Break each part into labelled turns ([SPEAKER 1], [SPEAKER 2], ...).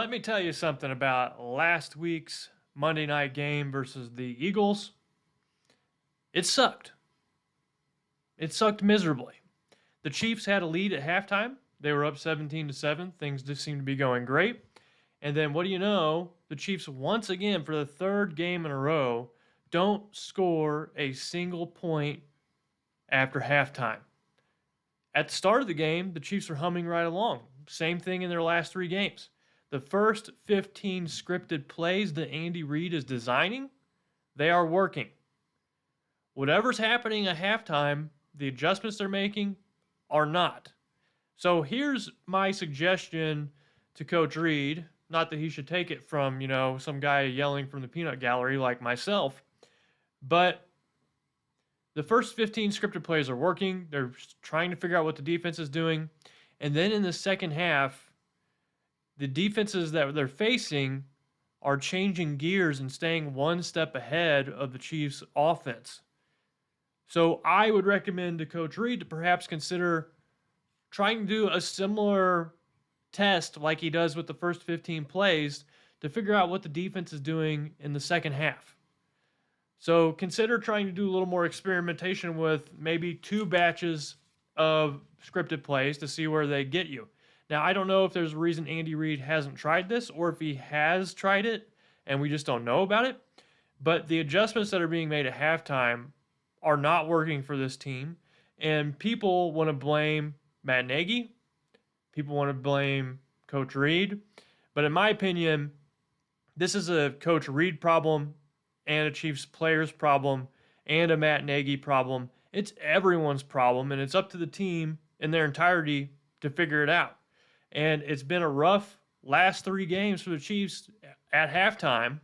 [SPEAKER 1] Let me tell you something about last week's Monday night game versus the Eagles. It sucked. It sucked miserably. The Chiefs had a lead at halftime. They were up 17-7. Things just seemed to be going great. And then what do you know? The Chiefs once again for the third game in a row don't score a single point after halftime. At the start of the game, the Chiefs are humming right along. Same thing in their last three games. The first 15 scripted plays that Andy Reid is designing, they are working. Whatever's happening at halftime, the adjustments they're making are not. So here's my suggestion to Coach Reid. Not that he should take it from, some guy yelling from the peanut gallery like myself, but the first 15 scripted plays are working. They're trying to figure out what the defense is doing. And then in the second half, the defenses that they're facing are changing gears and staying one step ahead of the Chiefs' offense. So I would recommend to Coach Reid to perhaps consider trying to do a similar test like he does with the first 15 plays to figure out what the defense is doing in the second half. So consider trying to do a little more experimentation with maybe two batches of scripted plays to see where they get you. Now, I don't know if there's a reason Andy Reid hasn't tried this or if he has tried it and we just don't know about it. But the adjustments that are being made at halftime are not working for this team. And people want to blame Matt Nagy. People want to blame Coach Reid. But in my opinion, this is a Coach Reid problem and a Chiefs players problem and a Matt Nagy problem. It's everyone's problem, and it's up to the team in their entirety to figure it out. And it's been a rough last three games for the Chiefs at halftime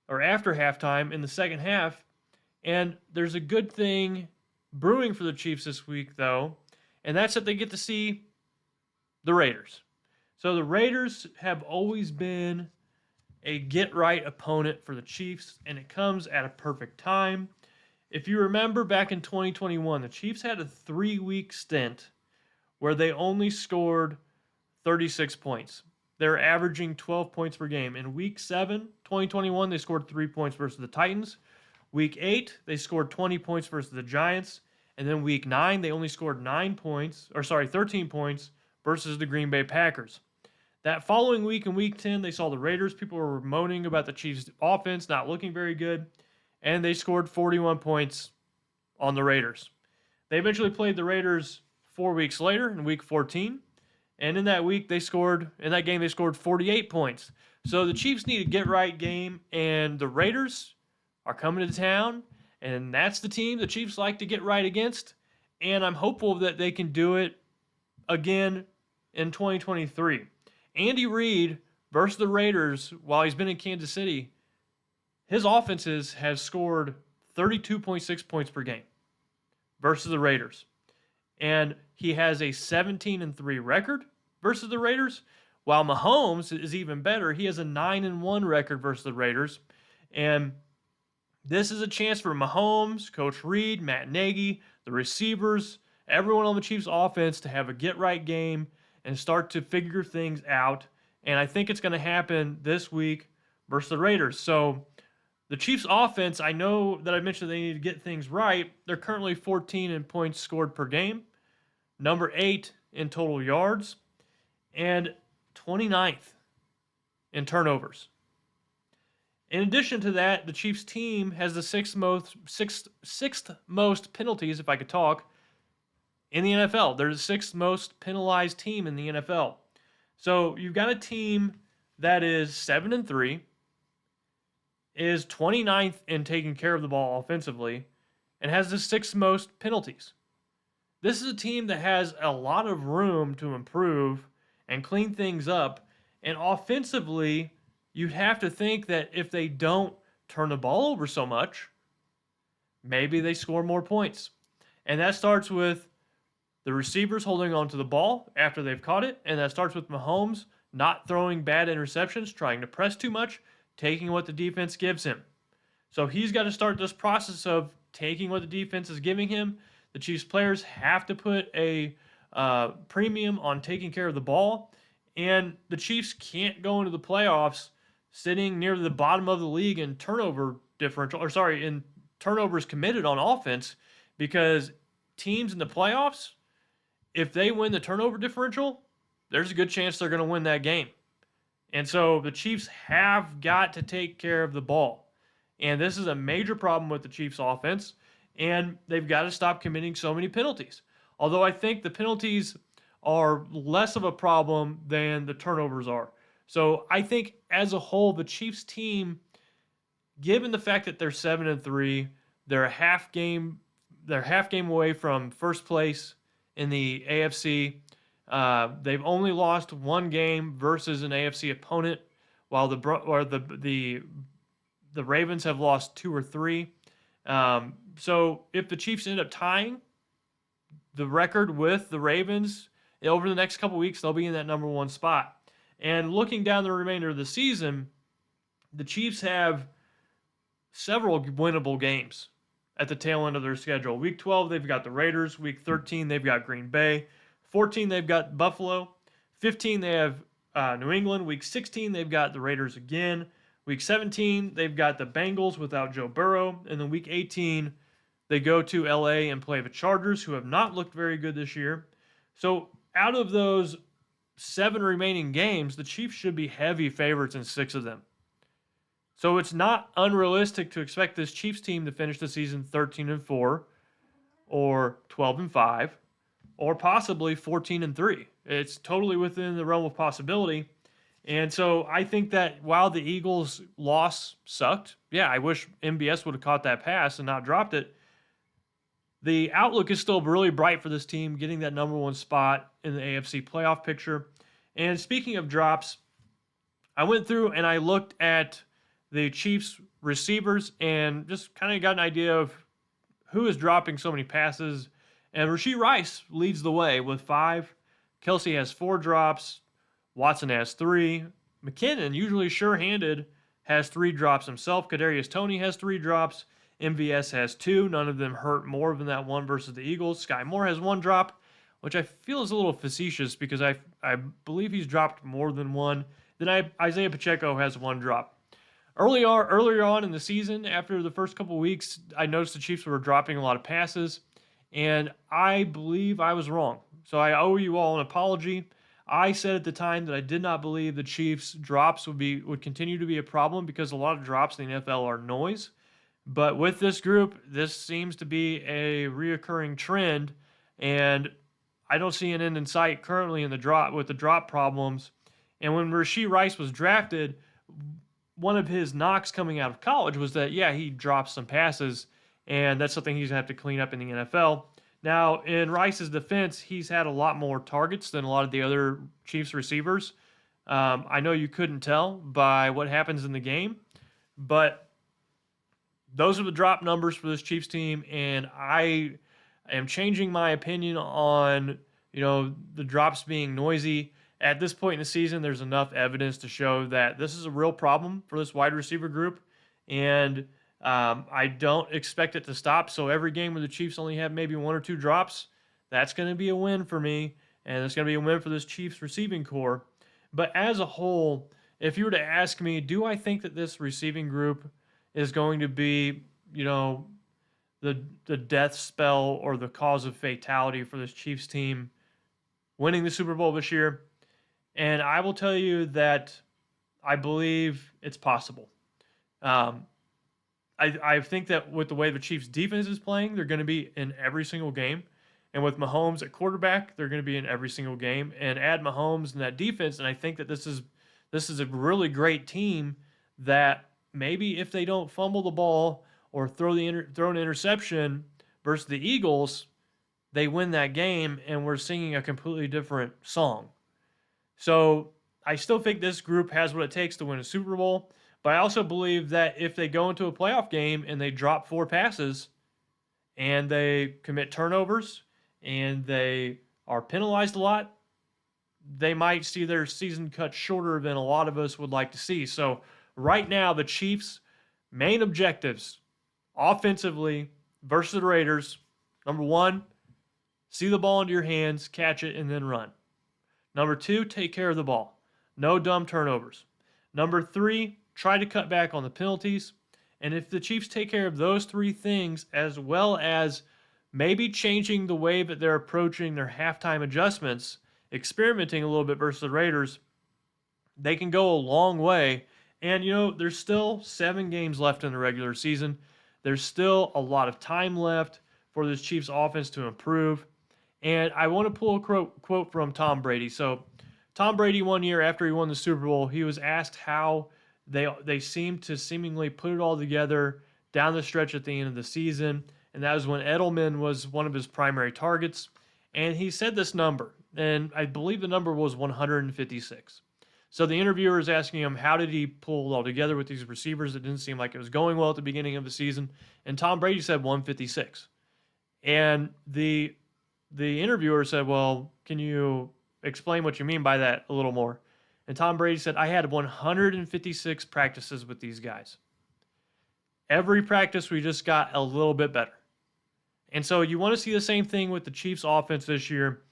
[SPEAKER 1] or after halftime in the second half. And there's a good thing brewing for the Chiefs this week, though, and that's that they get to see the Raiders. So the Raiders have always been a get-right opponent for the Chiefs, and it comes at a perfect time. If you remember back in 2021, the Chiefs had a 3-week stint where they only scored 36 points. They're averaging 12 points per game. In Week 7, 2021, they scored 3 points versus the Titans. Week 8, they scored 20 points versus the Giants. And then Week 9, they only scored 13 points versus the Green Bay Packers. That following week, in Week 10, they saw the Raiders. People were moaning about the Chiefs' offense not looking very good, and they scored 41 points on the Raiders. They eventually played the Raiders 4 weeks later in Week 14, and in that game, they scored 48 points. So the Chiefs need a get-right game, and the Raiders are coming to town, and that's the team the Chiefs like to get right against, and I'm hopeful that they can do it again in 2023. Andy Reid versus the Raiders, while he's been in Kansas City, his offenses have scored 32.6 points per game versus the Raiders. And he has a 17-3 record versus the Raiders, while Mahomes is even better. He has a 9-1 record versus the Raiders. And this is a chance for Mahomes, Coach Reid, Matt Nagy, the receivers, everyone on the Chiefs offense to have a get-right game and start to figure things out. And I think it's going to happen this week versus the Raiders. So the Chiefs offense, I know that I mentioned they need to get things right. They're currently 14 in points scored per game, number 8 in total yards, and 29th in turnovers. In addition to that, the Chiefs team has the sixth most penalties, if I could talk, in the NFL. They're the sixth most penalized team in the NFL. So you've got a team that is 7-3, is 29th in taking care of the ball offensively, and has the sixth most penalties. This is a team that has a lot of room to improve and clean things up. And offensively, you'd have to think that if they don't turn the ball over so much, maybe they score more points. And that starts with the receivers holding on to the ball after they've caught it, and that starts with Mahomes not throwing bad interceptions, trying to press too much, taking what the defense gives him. So he's got to start this process of taking what the defense is giving him. The Chiefs players have to put a premium on taking care of the ball, And the Chiefs can't go into the playoffs sitting near the bottom of the league in turnover differential, or sorry, in turnovers committed on offense, because teams in the playoffs, if they win the turnover differential, there's a good chance they're going to win that game. And so the Chiefs have got to take care of the ball. And this is a major problem with the Chiefs offense. And they've got to stop committing so many penalties. Although I think the penalties are less of a problem than the turnovers are. So I think as a whole, the Chiefs team, given the fact that they're 7-3, they're they're half game away from first place in the AFC. They've only lost one game versus an AFC opponent, while the Ravens have lost two or three. So if the Chiefs end up tying the record with the Ravens over the next couple weeks, they'll be in that number one spot. And looking down the remainder of the season, the Chiefs have several winnable games at the tail end of their schedule. Week 12, they've got the Raiders. Week 13, they've got Green Bay. 14, they've got Buffalo. 15, they have New England. Week 16, they've got the Raiders again. Week 17, they've got the Bengals without Joe Burrow. And then week 18, they go to LA and play the Chargers, who have not looked very good this year. So out of those 7 remaining games, the Chiefs should be heavy favorites in 6 of them. So it's not unrealistic to expect this Chiefs team to finish the season 13-4 or 12-5 or possibly 14-3. It's totally within the realm of possibility. And so I think that while the Eagles' loss sucked, yeah, I wish MBS would have caught that pass and not dropped it. The outlook is still really bright for this team, getting that number one spot in the AFC playoff picture. And speaking of drops, I went through and I looked at the Chiefs receivers and just kind of got an idea of who is dropping so many passes. And Rashee Rice leads the way with 5. Kelsey has 4 drops. Watson has 3. McKinnon, usually sure-handed, has 3 drops himself. Kadarius Toney has 3 drops. MVS has 2. None of them hurt more than that one versus the Eagles. Sky Moore has 1 drop, which I feel is a little facetious because I believe he's dropped more than 1. Then Isaiah Pacheco has 1 drop. Earlier on in the season, after the first couple weeks, I noticed the Chiefs were dropping a lot of passes, and I believe I was wrong. So I owe you all an apology. I said at the time that I did not believe the Chiefs' drops would continue to be a problem because a lot of drops in the NFL are noise. But with this group, this seems to be a reoccurring trend, and I don't see an end in sight currently in the drop problems. And when Rashee Rice was drafted, one of his knocks coming out of college was that, yeah, he drops some passes, and that's something he's going to have to clean up in the NFL. Now, in Rice's defense, he's had a lot more targets than a lot of the other Chiefs receivers. I know you couldn't tell by what happens in the game, but those are the drop numbers for this Chiefs team, and I am changing my opinion on, the drops being noisy. At this point in the season, there's enough evidence to show that this is a real problem for this wide receiver group, and I don't expect it to stop. So every game where the Chiefs only have maybe 1 or 2 drops, that's going to be a win for me, and it's going to be a win for this Chiefs receiving core. But as a whole, if you were to ask me, do I think that this receiving group is going to be, the death spell or the cause of fatality for this Chiefs team winning the Super Bowl this year? And I will tell you that I believe it's possible. I think that with the way the Chiefs defense is playing, they're going to be in every single game. And with Mahomes at quarterback, they're going to be in every single game. And add Mahomes in that defense, and I think that this is a really great team that maybe if they don't fumble the ball or throw an interception versus the Eagles, they win that game, and we're singing a completely different song. So I still think this group has what it takes to win a Super Bowl, but I also believe that if they go into a playoff game and they drop 4 passes and they commit turnovers and they are penalized a lot, they might see their season cut shorter than a lot of us would like to see. So right now, the Chiefs' main objectives offensively versus the Raiders, number 1, see the ball into your hands, catch it, and then run. Number 2, take care of the ball. No dumb turnovers. Number 3, try to cut back on the penalties. And if the Chiefs take care of those 3 things, as well as maybe changing the way that they're approaching their halftime adjustments, experimenting a little bit versus the Raiders, they can go a long way. And, there's still 7 games left in the regular season. There's still a lot of time left for this Chiefs offense to improve. And I want to pull a quote from Tom Brady. So Tom Brady, one year after he won the Super Bowl, he was asked how they seemed to seemingly put it all together down the stretch at the end of the season. And that was when Edelman was one of his primary targets. And he said this number, and I believe the number was 156. So the interviewer is asking him, how did he pull it all together with these receivers? It didn't seem like it was going well at the beginning of the season. And Tom Brady said 156. And the interviewer said, well, can you explain what you mean by that a little more? And Tom Brady said, I had 156 practices with these guys. Every practice we just got a little bit better. And so you want to see the same thing with the Chiefs offense this year.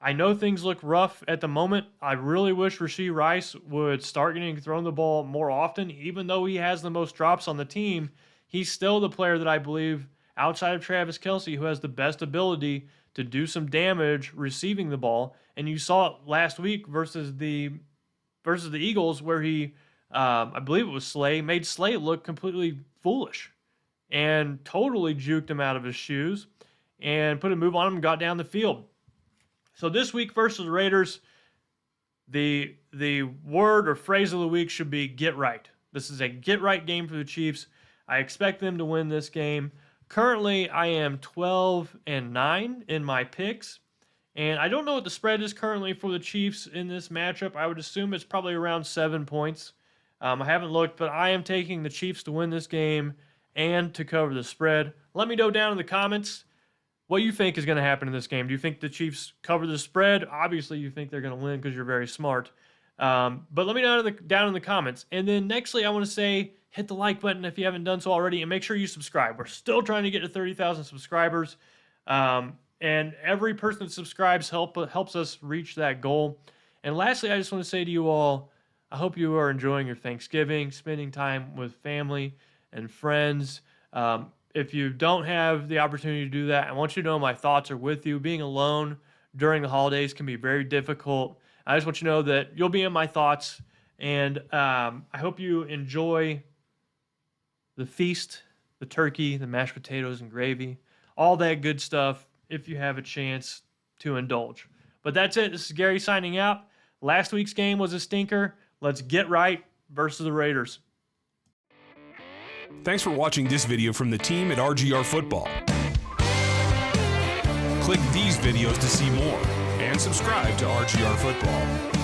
[SPEAKER 1] I know things look rough at the moment. I really wish Rashee Rice would start getting thrown the ball more often. Even though he has the most drops on the team, he's still the player that I believe, outside of Travis Kelce, who has the best ability to do some damage receiving the ball. And you saw it last week versus the Eagles, where he, I believe it was Slay, made Slay look completely foolish and totally juked him out of his shoes and put a move on him and got down the field. So this week versus the Raiders, the word or phrase of the week should be get right. This is a get right game for the Chiefs. I expect them to win this game. Currently, I am 12-9 in my picks, and I don't know what the spread is currently for the Chiefs in this matchup. I would assume it's probably around 7 points. I haven't looked, but I am taking the Chiefs to win this game and to cover the spread. Let me know down in the comments what you think is going to happen in this game. Do you think the Chiefs cover the spread? Obviously, you think they're going to win because you're very smart. But let me know down in the comments. And then nextly, I want to say, hit the like button if you haven't done so already, and make sure you subscribe. We're still trying to get to 30,000 subscribers. And every person that subscribes helps us reach that goal. And lastly, I just want to say to you all, I hope you are enjoying your Thanksgiving, spending time with family and friends. If you don't have the opportunity to do that, I want you to know my thoughts are with you. Being alone during the holidays can be very difficult. I just want you to know that you'll be in my thoughts, and I hope you enjoy the feast, the turkey, the mashed potatoes and gravy, all that good stuff if you have a chance to indulge. But that's it. This is Gary signing out. Last week's game was a stinker. Let's get right versus the Raiders.
[SPEAKER 2] Thanks for watching this video from the team at RGR Football. Click these videos to see more and subscribe to RGR Football.